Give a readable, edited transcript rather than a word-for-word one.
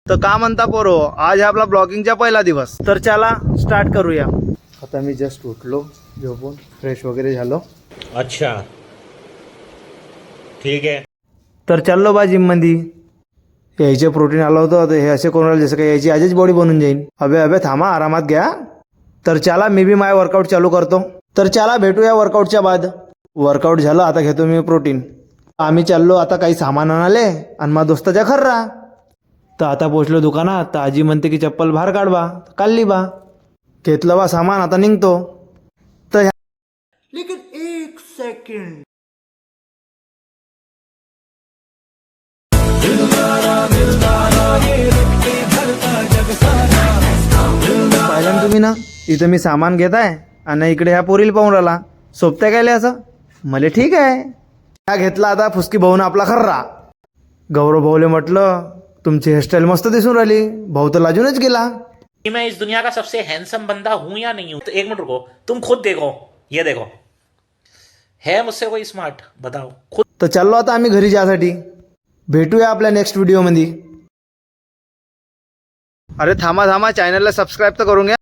तर का म्हणता पोरो, आज आहे आपला ब्लॉगिंगचा पहिला दिवस, तर चला स्टार्ट करूया. आता मी जस्ट उठलो झोपून, फ्रेश वगैरे झालो. अच्छा ठीक आहे. तर चाललो बा जिम मध्ये. यायचे प्रोटीन आलं होतं, तर हे असे कोण राहिले जसं काही यायची आजच बॉडी बनून जाईल. अबे थांबा, आरामात घ्या. तर चला मी बी माय वर्कआउट चालू करतो. तर चला भेटूया वर्कआउटच्या बाद. वर्कआउट झालं, आता घेतो मी प्रोटीन. आम्ही चाललो आता काही सामान आणाले आणि माझ्या दोस्ताच्या खर्रा. तर आता पोचलो दुकानात, तर आजी म्हणते की चप्पल बाहेर काढ बा. काढली बा, घेतलं बा सामान, आता निघतो. तर लेकिन एक सेकंड, पाहिलं तुम्ही ना, इथं मी सामान घेत आहे आणि इकडे ह्या पोरीला पाहून राहिला. सोबत्या काय असं मले ठीक आहे. हा घेतला आता फुसकी भाऊन आपला खर्रा. गौरव भाऊले म्हटलं तुमची हेअरस्टाईल मस्त दिसून राहिली. भाऊ तर लाजूनच गेला. कि मैं इस दुनिया का सबसे हैंडसम बंदा हूं या नहीं हूं? तो एक मिनट रुको, तुम खुद देखो, ये देखो, है मुझसे कोई स्मार्ट? बताओ खुद. तर चाललो आता आम्ही घरी जासाठी. भेटूया आपल्या नेक्स्ट व्हिडिओ मध्ये. अरे थांबा, चॅनलला सबस्क्राईब तर करून घ्या.